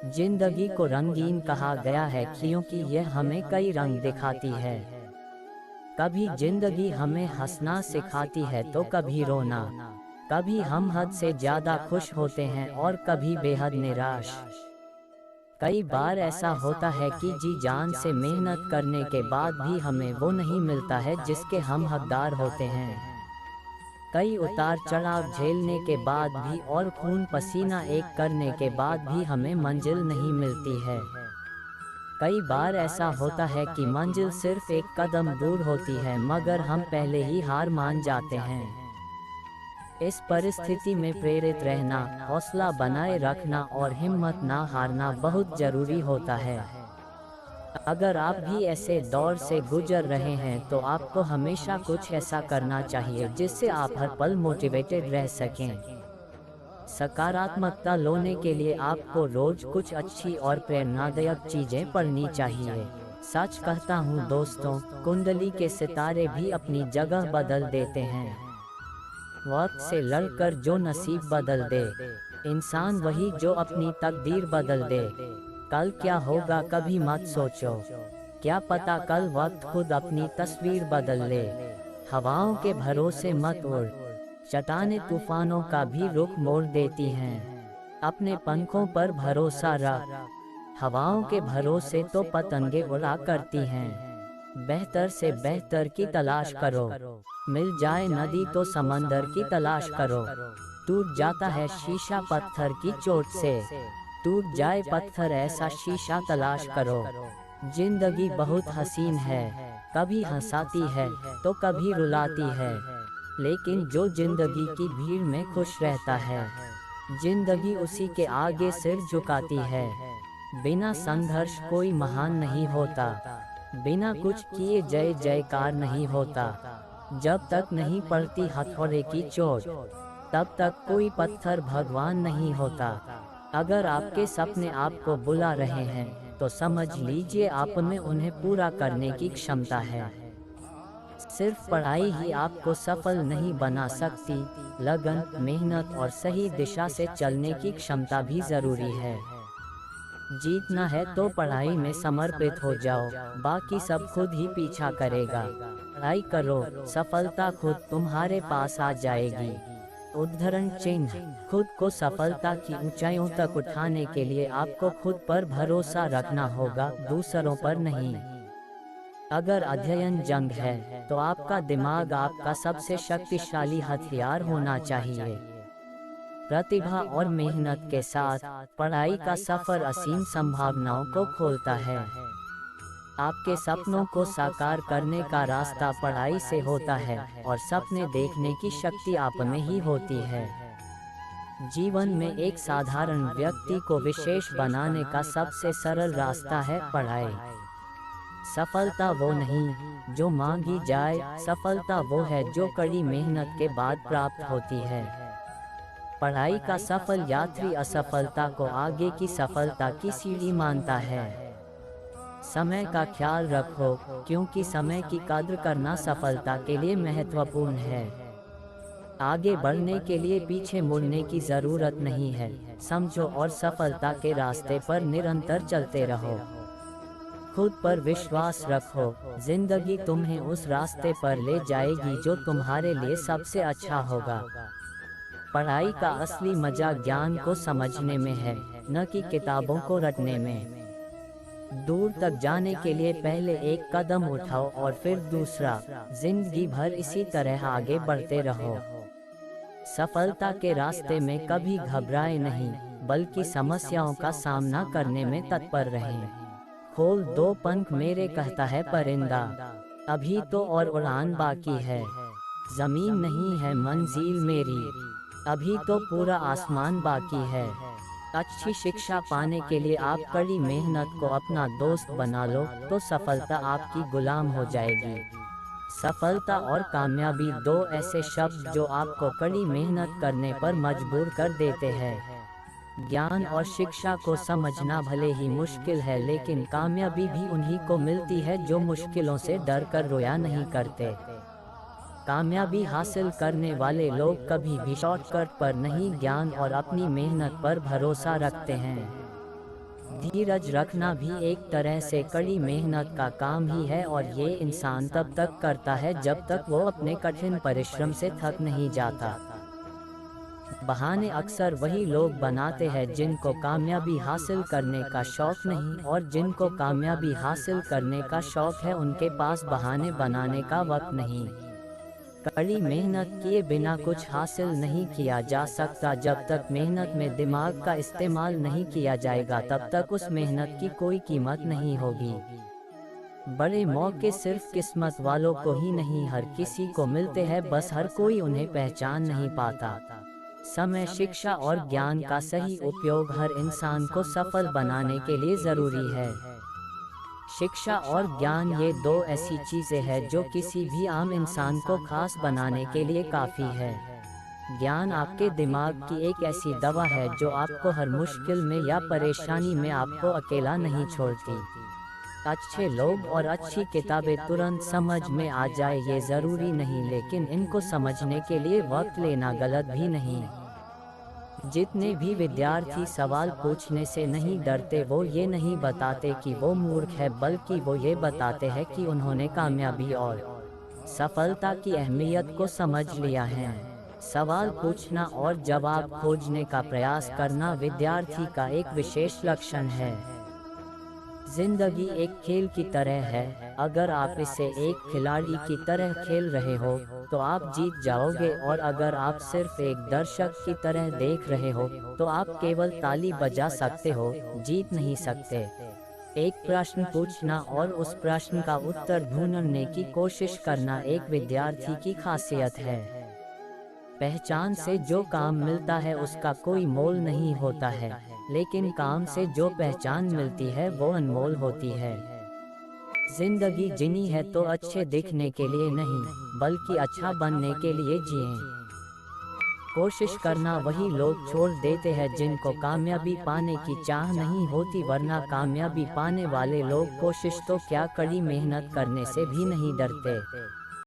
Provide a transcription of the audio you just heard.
जिंदगी को रंगीन कहा गया है क्योंकि यह हमें कई रंग दिखाती है। कभी जिंदगी हमें हंसना सिखाती है तो कभी रोना। कभी हम हद से ज्यादा खुश होते हैं और कभी बेहद निराश। कई बार ऐसा होता है कि जी जान से मेहनत करने के बाद भी हमें वो नहीं मिलता है जिसके हम हकदार होते हैं। कई उतार चढ़ाव झेलने के बाद भी और खून पसीना एक करने के बाद भी हमें मंजिल नहीं मिलती है। कई बार ऐसा होता है कि मंजिल सिर्फ एक कदम दूर होती है मगर हम पहले ही हार मान जाते हैं। इस परिस्थिति में प्रेरित रहना, हौसला बनाए रखना और हिम्मत ना हारना बहुत जरूरी होता है। अगर आप भी ऐसे दौर से गुजर रहे हैं तो आपको हमेशा कुछ ऐसा करना चाहिए जिससे आप हर पल मोटिवेटेड रह सकें। सकारात्मकता लाने के लिए आपको रोज कुछ अच्छी और प्रेरणादायक चीजें पढ़नी चाहिए। सच कहता हूँ दोस्तों, कुंडली के सितारे भी अपनी जगह बदल देते हैं। वक्त से लड़कर जो नसीब बदल दे, इंसान वही जो अपनी तकदीर बदल दे। कल क्या होगा कभी मत सोचो, क्या पता कल वक्त खुद अपनी तस्वीर बदल ले। हवाओं के भरोसे मत उड़, चट्टानें तूफानों का भी रुख मोड़ देती हैं। अपने पंखों पर भरोसा रख, हवाओं के भरोसे तो पतंगे उड़ा करती हैं। बेहतर से बेहतर की तलाश करो, मिल जाए नदी तो समंदर की तलाश करो। टूट जाता है शीशा पत्थर की चोट से, टूट जाए पत्थर ऐसा शीशा तलाश करो। जिंदगी बहुत हसीन है, कभी हंसाती है तो कभी रुलाती है, लेकिन जो जिंदगी की भीड़ में खुश रहता है, जिंदगी उसी के आगे सिर झुकाती है। बिना संघर्ष कोई महान नहीं होता, बिना कुछ किए जय जयकार नहीं होता। जब तक नहीं पड़ती हथौड़े की चोट, तब तक कोई पत्थर भगवान नहीं होता। अगर आपके सपने आपको बुला रहे हैं तो समझ लीजिए आप में उन्हें पूरा करने की क्षमता है। सिर्फ पढ़ाई ही आपको सफल नहीं बना सकती, लगन, मेहनत और सही दिशा से चलने की क्षमता भी जरूरी है। जीतना है तो पढ़ाई में समर्पित हो जाओ, बाकी सब खुद ही पीछा करेगा। पढ़ाई करो, सफलता खुद तुम्हारे पास आ जाएगी। उदाहरण चिन्ह, खुद को सफलता की ऊंचाइयों तक उठाने के लिए आपको खुद पर भरोसा रखना होगा, दूसरों पर नहीं। अगर अध्ययन जंग है तो आपका दिमाग आपका सबसे शक्तिशाली हथियार होना चाहिए। प्रतिभा और मेहनत के साथ पढ़ाई का सफर असीम संभावनाओं को खोलता है। आपके सपनों को साकार करने का रास्ता पढ़ाई से होता है और सपने देखने की शक्ति आप में ही होती है। जीवन में एक साधारण व्यक्ति को विशेष बनाने का सबसे सरल रास्ता है पढ़ाई। सफलता वो नहीं जो मांगी जाए, सफलता वो है जो कड़ी मेहनत के बाद प्राप्त होती है। पढ़ाई का सफल यात्री असफलता को आगे की सफलता की सीढ़ी मानता है। समय का ख्याल रखो, क्योंकि समय की कद्र करना सफलता के लिए महत्वपूर्ण है। आगे बढ़ने के लिए पीछे मुड़ने की जरूरत नहीं है, समझो और सफलता के रास्ते पर निरंतर चलते रहो। खुद पर विश्वास रखो, जिंदगी तुम्हें उस रास्ते पर ले जाएगी जो तुम्हारे लिए सबसे अच्छा होगा। पढ़ाई का असली मजा ज्ञान को समझने में है, न कि किताबों को रटने में। दूर तक जाने के लिए पहले एक कदम उठाओ और फिर दूसरा, जिंदगी भर इसी तरह आगे बढ़ते रहो। सफलता के रास्ते में कभी घबराए नहीं, बल्कि समस्याओं का सामना करने में तत्पर रहें। खोल दो पंख मेरे कहता है परिंदा, अभी तो और उड़ान बाकी है। जमीन नहीं है मंजिल मेरी, अभी तो पूरा आसमान बाकी है। अच्छी शिक्षा पाने के लिए आप कड़ी मेहनत को अपना दोस्त बना लो तो सफलता आपकी गुलाम हो जाएगी। सफलता और कामयाबी दो ऐसे शब्द जो आपको कड़ी मेहनत करने पर मजबूर कर देते हैं। ज्ञान और शिक्षा को समझना भले ही मुश्किल है, लेकिन कामयाबी भी उन्हीं को मिलती है जो मुश्किलों से डर कर रोया नहीं करते। कामयाबी हासिल करने वाले लोग कभी भी शॉर्टकट पर नहीं, ज्ञान और अपनी मेहनत पर भरोसा रखते हैं। धीरज रखना भी एक तरह से कड़ी मेहनत का काम ही है, और ये इंसान तब तक करता है जब तक वो अपने कठिन परिश्रम से थक नहीं जाता। बहाने अक्सर वही लोग बनाते हैं जिनको कामयाबी हासिल करने का शौक नहीं, और जिनको कामयाबी हासिल करने का शौक है उनके पास बहाने बनाने का वक्त नहीं। कड़ी मेहनत किए बिना कुछ हासिल नहीं किया जा सकता। जब तक मेहनत में दिमाग का इस्तेमाल नहीं किया जाएगा तब तक उस मेहनत की कोई कीमत नहीं होगी। बड़े मौके सिर्फ किस्मत वालों को ही नहीं हर किसी को मिलते हैं, बस हर कोई उन्हें पहचान नहीं पाता। समय, शिक्षा और ज्ञान का सही उपयोग हर इंसान को सफल बनाने के लिए जरूरी है। शिक्षा और ज्ञान ये दो ऐसी चीजें हैं जो किसी भी आम इंसान को खास बनाने के लिए काफी है। ज्ञान आपके दिमाग की एक ऐसी दवा है जो आपको हर मुश्किल में या परेशानी में आपको अकेला नहीं छोड़ती। अच्छे लोग और अच्छी किताबें तुरंत समझ में आ जाए ये जरूरी नहीं, लेकिन इनको समझने के लिए वक्त लेना गलत भी नहीं। जितने भी विद्यार्थी सवाल पूछने से नहीं डरते वो ये नहीं बताते कि वो मूर्ख है, बल्कि वो ये बताते हैं कि उन्होंने कामयाबी और सफलता की अहमियत को समझ लिया है। सवाल पूछना और जवाब खोजने का प्रयास करना विद्यार्थी का एक विशेष लक्षण है। जिंदगी एक खेल की तरह है, अगर आप इसे एक खिलाड़ी की तरह खेल रहे हो तो आप जीत जाओगे, और अगर आप सिर्फ एक दर्शक की तरह देख रहे हो तो आप केवल ताली बजा सकते हो, जीत नहीं सकते। एक प्रश्न पूछना और उस प्रश्न का उत्तर ढूंढने की कोशिश करना एक विद्यार्थी की खासियत है। पहचान से जो काम मिलता है उसका कोई मोल नहीं होता है, लेकिन काम से जो पहचान मिलती है वो अनमोल होती है। जिंदगी जिनी है तो अच्छे दिखने के लिए नहीं, बल्कि अच्छा बनने के लिए जिएं। कोशिश करना वही लोग छोड़ देते हैं जिनको कामयाबी पाने की चाह नहीं होती, वरना कामयाबी पाने वाले लोग कोशिश तो क्या कड़ी मेहनत करने से भी नहीं डरते।